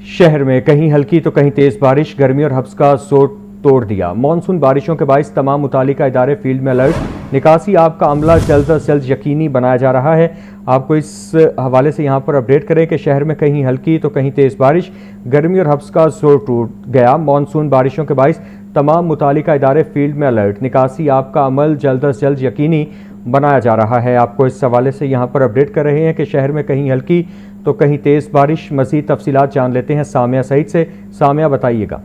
शहर में कहीं हल्की तो कहीं तेज बारिश, गर्मी और हब्स का जोर तोड़ दिया। मानसून बारिशों के बाइस तमाम मुतालिका इदारे फील्ड में अलर्ट। निकासी आब का अमला जल्द अज जल्द यकीनी बनाया जा रहा है। आपको इस हवाले से यहाँ पर अपडेट करें कि शहर में कहीं हल्की तो कहीं तेज बारिश, गर्मी और हब्स का जोर टूट गया। मानसून बारिशों के बाइस तमाम मुतालिका इदारे फील्ड में अलर्ट। निकासी आब का अमल जल्द अज जल्द यकीनी बनाया जा रहा है। आपको इस हवाले से यहाँ पर अपडेट कर रहे हैं कि शहर में कहीं हल्की तो कहीं तेज बारिश। मज़ीद तफसीलात जान लेते हैं सामिया सईद से। सामिया, बताइएगा।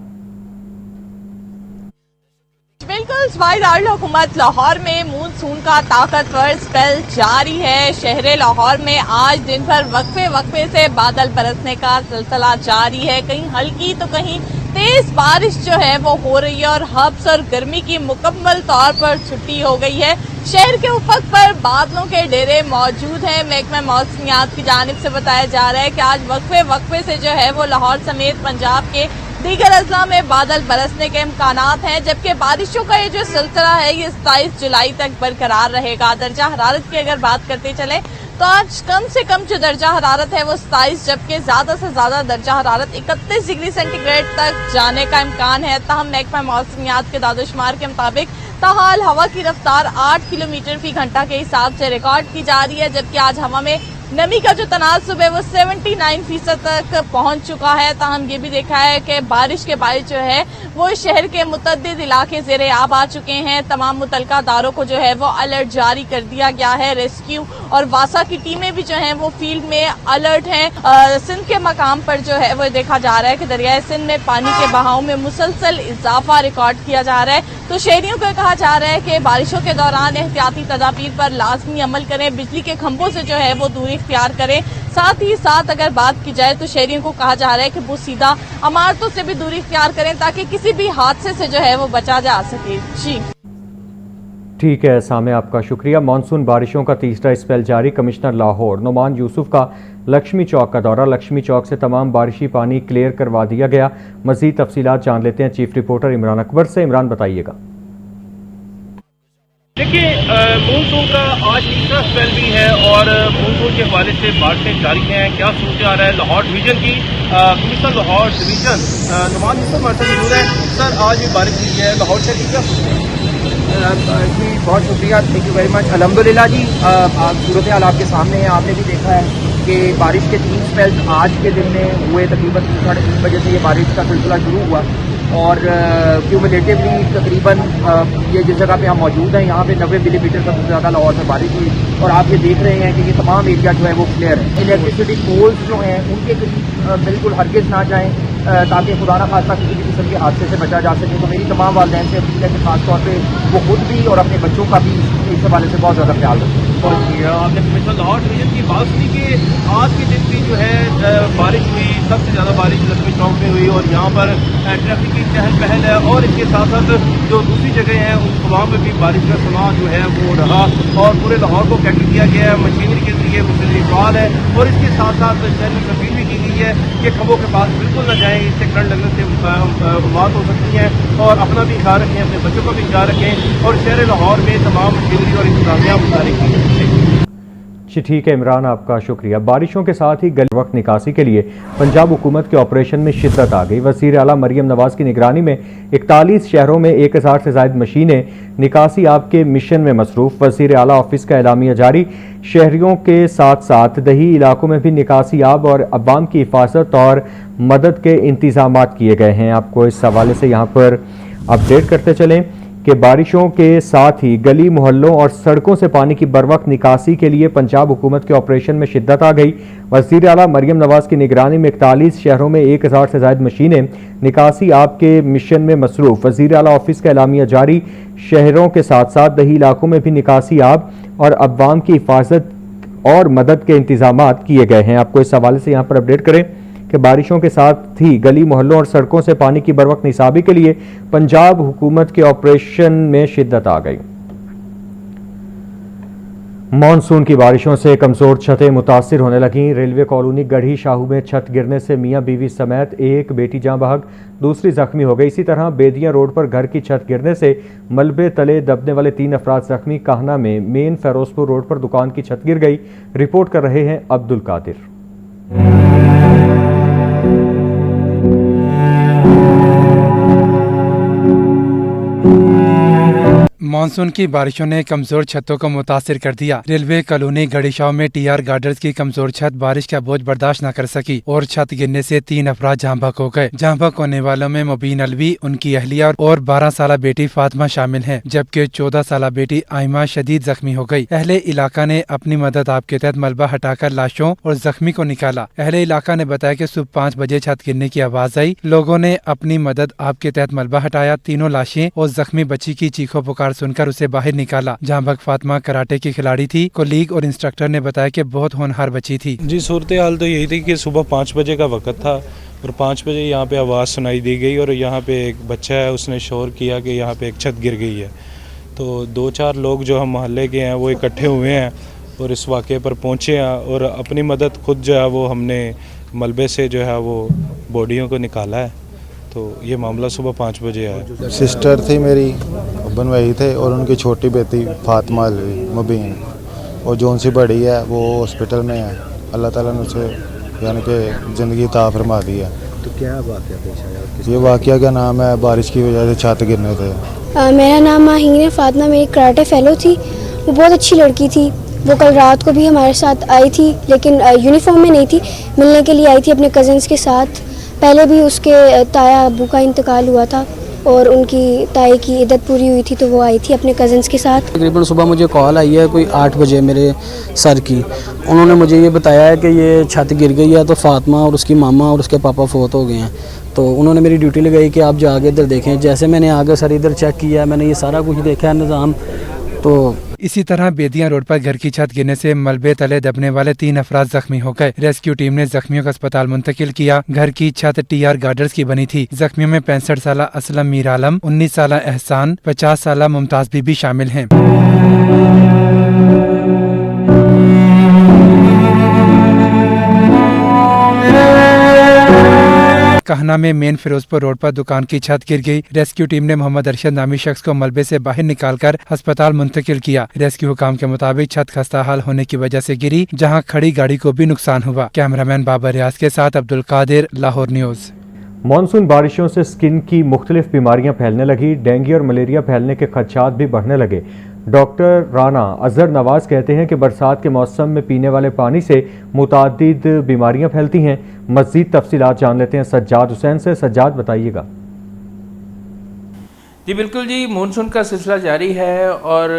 बिल्कुल, दारुल हुकूमत लाहौर में मानसून का ताकतवर स्पेल जारी है। शहर लाहौर में आज दिन भर वक्फे से बादल बरसने का सिलसिला जारी है। कहीं हल्की तो कहीं तेज बारिश जो है वो हो रही है और हब्स और गर्मी की मुकम्मल तौर पर छुट्टी हो गई है। शहर के उफक पर बादलों के डेरे मौजूद हैं। महकमा मौसमियात की जानिब से बताया जा रहा है कि आज वक्फे से जो है वो लाहौर समेत पंजाब के दीगर अजला में बादल बरसने के इम्कानात हैं, जबकि बारिशों का ये जो सिलसिला है ये 27 जुलाई तक बरकरार रहेगा। दर्जा हरारत की अगर बात करते चले तो आज कम से कम जो दर्जा हरारत है वो 27, जबकि ज्यादा से ज्यादा दर्जा हरारत 31 डिग्री सेंटीग्रेड तक जाने का इम्कान है। ताहम महकमा मौसमियात के दादोशुमार के मुताबिक ताहाल हवा की रफ्तार 8 किलोमीटर फी घंटा के हिसाब से रिकॉर्ड की जा रही है, जबकि आज हवा में नमी का जो तनासुब है वो 79% तक पहुंच चुका है। ताहम ये भी देखा है कि बारिश के बारिश जो है वो शहर के मुतअद्दिद इलाके ज़ेरे आब आ चुके हैं। तमाम मुतलका दारों को जो है वो अलर्ट जारी कर दिया गया है। रेस्क्यू और वासा की टीमें भी जो हैं वो फील्ड में अलर्ट हैं। सिंध के मकाम पर जो है वो देखा जा रहा है कि दरियाए सिंध में पानी के बहाव में मुसलसल इजाफा रिकॉर्ड किया जा रहा है। तो शहरियों को कहा जा रहा है कि बारिशों के दौरान एहतियाती तदाबीर पर लाजमी अमल करें, बिजली के खंभों से जो है वो दूरी इख्तियार करें। साथ ही साथ अगर बात की जाए तो शहरियों को कहा जा रहा है कि वो सीधा इमारतों से भी दूरी इख्तियार करें ताकि किसी भी हादसे से जो है वो बचा जा सके। जी ठीक है सामे, आपका शुक्रिया। मानसून बारिशों का तीसरा स्पेल जारी। कमिश्नर लाहौर नुमान यूसुफ का लक्ष्मी चौक का दौरा। लक्ष्मी चौक से तमाम बारिशी पानी क्लियर करवा दिया गया। मजीद तफसीलात जान लेते हैं चीफ रिपोर्टर इमरान अकबर से। इमरान, बताइएगा। देखिए, मानसून का आज तीसरा स्पेल भी है और मानसून के हवाले से बारिशें जारी हैं। क्या सूरत आ रहा है लाहौर डिवीजन की? कमिश्नर लाहौर डिवीजन नुमान यूसुफ हमारे साथ मौजूद है। सर, आज भी बारिश हुई है लाहौर से, क्या जी बहुत शुक्रिया, थैंक यू वेरी मच। अल्हम्दुलिल्लाह जी, सूरत हाल आपके सामने है। आपने भी देखा है कि बारिश के 3 स्पेल्स आज के दिन में हुए। तकरीबन 3-3:30 बजे से ये बारिश का सिलसिला शुरू हुआ और क्यूमुलेटिवली तकरीबन ये जिस जगह पे हम मौजूद हैं यहाँ पे 90 मिलीमीटर सबसे ज़्यादा लाहौर में बारिश हुई। और आप ये देख रहे हैं कि ये तमाम एरिया जो है वो क्लियर है। इलेक्ट्रिसिटी पोल्स जो हैं उनके करीब बिल्कुल हरगिज़ ना जाएँ ताकि खुदा ना खास्ता किसी भी किस्म के हादसे से बचा जा सके। तो मेरी तमाम वालिदैन से अपील है कि खासतौर पर वो खुद भी और अपने बच्चों का भी इस हवाले से बहुत ज़्यादा ख्याल रखें। आपने कमिश्नर लाहौर डिवीजन की बात सुनी कि आज के दिन भी जो है बारिश हुई, सबसे ज़्यादा बारिश लक्ष्मी चौक में हुई और यहाँ पर ट्रैफिक की चहल पहल है। और इसके साथ साथ जो दूसरी जगह हैं उन तमाम में भी बारिश का समा जो है वो रहा और पूरे लाहौर को कैटर किया गया है। मशीनरी के जरिए मुसलसल है और इसके साथ साथ शहर में अपील भी की गई है कि खंभों के पास बिल्कुल न जाएँ, इससे करंट लगने से मौत हो सकती है। और अपना भी ख्याल रखें, अपने बच्चों का भी ख्याल रखें और शहर लाहौर में तमाम मशीनरी और इंतजामिया मुतारिक की। ठीक है इमरान, आपका शुक्रिया। बारिशों के साथ ही गल वक्त निकासी के लिए पंजाब हुकूमत के ऑपरेशन में शिद्दत आ गई। वज़ीर आला मरियम नवाज की निगरानी में 41 शहरों में 1000 से ज़ायद मशीनें निकासी आप के मिशन में मसरूफ। वज़ीर आला ऑफिस का एलामिया जारी। शहरियों के साथ साथ दही इलाकों में भी निकासी आब और अवाम की हिफाजत और मदद के इंतजाम किए गए हैं। आपको इस हवाले से यहाँ पर अपडेट करते चलें कि बारिशों के साथ ही गली मोहल्लों और सड़कों से पानी की बरवक्त निकासी के लिए पंजाब हुकूमत के ऑपरेशन में शिद्दत आ गई। वज़ीर आला मरियम नवाज की निगरानी में 41 शहरों में 1000 से ज़ायद मशीनें निकासी आपके मिशन में मसरूफ। वज़ीर आला ऑफिस का एलामिया जारी। शहरों के साथ साथ दही इलाकों में भी निकासी आब और अवाम की हिफाजत और मदद के इंतजाम किए गए हैं। आपको इस हवाले से यहाँ पर अपडेट करें कि बारिशों के साथ ही गली मोहल्लों और सड़कों से पानी की बरवक्त निसाबी के लिए पंजाब हुकूमत के ऑपरेशन में शिद्दत आ गई। मानसून की बारिशों से कमजोर छतें मुतासिर होने लगीं। रेलवे कॉलोनी गढ़ी शाहू में छत गिरने से मियां बीवी समेत एक बेटी जाँ बहक, दूसरी जख्मी हो गई। इसी तरह बेदियां रोड पर घर की छत गिरने से मलबे तले दबने वाले 3 अफराद जख्मी। काहना में मेन फेरोजपुर रोड पर दुकान की छत गिर गई। रिपोर्ट कर रहे हैं अब्दुल कादिर। मानसून की बारिशों ने कमजोर छतों को मुतासिर कर दिया। रेलवे कॉलोनी गड़ीशाव में टीआर गार्डर्स की कमजोर छत बारिश का बोझ बर्दाश्त न कर सकी और छत गिरने से 3 अफराद जहाँ बहक हो गए। जहाँ बहक होने वालों में मुबीन अलवी, उनकी अहलिया और 12 साल बेटी फातिमा शामिल हैं, जबकि 14 साल बेटी आइमा शदीद जख्मी हो गई। अहले इलाका ने अपनी मदद आप के तहत मलबा हटाकर लाशों और जख्मी को निकाला। अहले इलाका ने बताया कि सुबह 5 बजे छत गिरने की आवाज आई। लोगों ने अपनी मदद आप के तहत मलबा हटाया। तीनों लाशें और जख्मी बच्ची की चीखों पुकार सुनकर उसे बाहर निकाला। जहाँ बहक फातिमा कराटे की खिलाड़ी थी। कोलीग और इंस्ट्रक्टर ने बताया कि बहुत होनहार बच्ची थी। जी, सूरत हाल तो यही थी कि सुबह 5 बजे का वक्त था और 5 बजे यहाँ पे आवाज़ सुनाई दी गई और यहाँ पे एक बच्चा है, उसने शोर किया कि यहाँ पे एक छत गिर गई है। तो 2-4 लोग जो हम मोहल्ले के हैं वो इकट्ठे हुए हैं और इस वाक़े पर पहुँचे हैं और अपनी मदद खुद जो है वो हमने मलबे से जो है वो बॉडियों को निकाला है। तो ये मामला सुबह 5 बजे आया। सिस्टर थी मेरी, बन वही थे और उनकी छोटी बेटी फातिमा अलवी मुबीन, और जो उनसे बड़ी है वो हॉस्पिटल में है। अल्लाह ताला ने उसे यानी कि ज़िंदगी अता फरमा दी है। तो क्या वाक़या पेश आया? ये वाक़या का नाम है बारिश की वजह से छत गिरने थे। मेरा नाम माहीन है। फातिमा मेरी कराटे फेलो थी। वो बहुत अच्छी लड़की थी। वो कल रात को भी हमारे साथ आई थी, लेकिन यूनिफॉर्म में नहीं थी, मिलने के लिए आई थी अपने कज़न्स के साथ। पहले भी उसके ताया अबू का इंतकाल हुआ था और उनकी ताई की इद्दत पूरी हुई थी, तो वो आई थी अपने कज़न्स के साथ। तकरीबन सुबह मुझे कॉल आई है कोई 8 बजे मेरे सर की। उन्होंने मुझे ये बताया है कि ये छत गिर गई है, तो फातिमा और उसकी मामा और उसके पापा फोत हो गए हैं। तो उन्होंने मेरी ड्यूटी लगाई कि आप जाके इधर देखें। जैसे मैंने आगे सर इधर चेक किया, मैंने ये सारा कुछ देखा है निज़ाम। तो इसी तरह बेदिया रोड पर घर की छत गिरने से मलबे तले दबने वाले 3 अफराद जख्मी हो गए। रेस्क्यू टीम ने जख्मियों को अस्पताल मुंतकिल किया। घर की छत टीआर गार्डर्स की बनी थी। जख्मियों में 65 साल असलम मीर आलम, 19 साल एहसान, 50 साल मुमताज बीबी शामिल हैं। कहना में मेन फिरोजपुर रोड पर दुकान की छत गिर गई। रेस्क्यू टीम ने मोहम्मद अरशद नामी शख्स को मलबे से बाहर निकालकर अस्पताल मुंतकिल किया। रेस्क्यू हुकाम के मुताबिक छत खस्ता हाल होने की वजह से गिरी, जहां खड़ी गाड़ी को भी नुकसान हुआ। कैमरामैन बाबर रियाज के साथ अब्दुल कादिर, लाहौर न्यूज़। मानसून बारिशों से स्किन की मुख्तलिफ बीमारियां फैलने लगी। डेंगू और मलेरिया फैलने के खदशात भी बढ़ने लगे। डॉक्टर राना अजहर नवाज कहते हैं कि बरसात के मौसम में पीने वाले पानी से मुतादिद बीमारियां फैलती हैं। मज़ीद तफसीलात जान लेते हैं सज्जाद हुसैन से। सज्जाद, बताइएगा। जी बिल्कुल जी, मानसून का सिलसिला जारी है और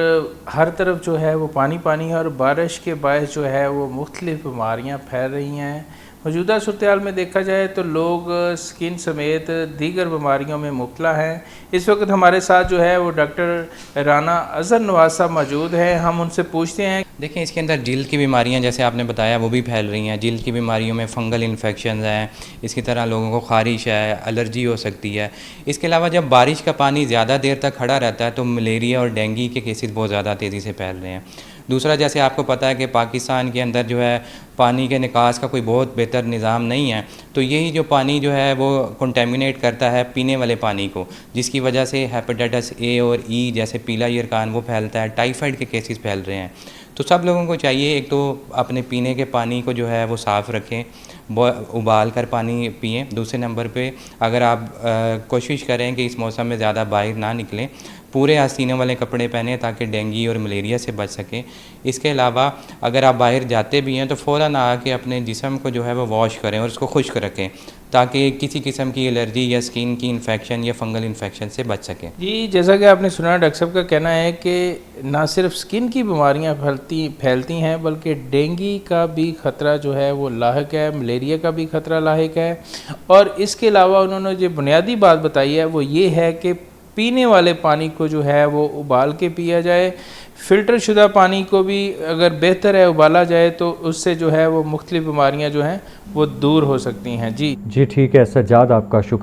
हर तरफ जो है वो पानी पानी है और बारिश के बायस जो है वो मुख्तलिफ बीमारियाँ फैल रही हैं। मौजूदा सूरत में देखा जाए तो लोग स्किन समेत दीगर बीमारियों में मुब्तला हैं। इस वक्त हमारे साथ जो है वो डॉक्टर राना अजहर नवाज साहब मौजूद हैं। हम उनसे पूछते हैं। देखें, इसके अंदर जिल्द की बीमारियां जैसे आपने बताया वो भी फैल रही हैं। जिल्द की बीमारियों में फंगल इन्फेक्शन हैं, इसकी तरह लोगों को खारिश है, एलर्जी हो सकती है। इसके अलावा जब बारिश का पानी ज़्यादा देर तक खड़ा रहता है तो मलेरिया और डेंगू के केसेस बहुत ज़्यादा तेज़ी से फैल रहे हैं। दूसरा, जैसे आपको पता है कि पाकिस्तान के अंदर जो है पानी के निकास का कोई बहुत बेहतर निज़ाम नहीं है, तो यही जो पानी जो है वो कंटेमिनेट करता है पीने वाले पानी को, जिसकी वजह से हेपेटाइटिस ए और ई जैसे पीला यरकान वो फैलता है, टाइफाइड के केसेस फैल रहे हैं। तो सब लोगों को चाहिए एक तो अपने पीने के पानी को जो है वो साफ़ रखें, उबाल कर पानी पिएं। दूसरे नंबर पे अगर आप कोशिश करें कि इस मौसम में ज़्यादा बाहर ना निकलें, पूरे आस्तीनों वाले कपड़े पहने ताकि डेंगू और मलेरिया से बच सकें। इसके अलावा अगर आप बाहर जाते भी हैं तो फ़ौरन आके अपने जिस्म को जो है वो वॉश करें और उसको खुश्क रखें ताकि किसी किस्म की एलर्जी या स्किन की इन्फेक्शन या फंगल इन्फेक्शन से बच सकें। जी, जैसा कि आपने सुना, डॉक्टर साहब का कहना है कि ना सिर्फ स्किन की बीमारियां फैलती हैं बल्कि डेंगू का भी ख़तरा जो है वो लाहिक है, मलेरिया का भी ख़तरा लाहिक है। और इसके अलावा उन्होंने जो बुनियादी बात बताई है वो ये है कि पीने वाले पानी को जो है वो उबाल के पिया जाए। फ़िल्टर शुदा पानी को भी अगर बेहतर है उबाला जाए तो उससे जो है वो मुख्तलिफ बीमारियां जो हैं वो दूर हो सकती हैं। जी ठीक है सज्जाद, आपका शुक्रिया।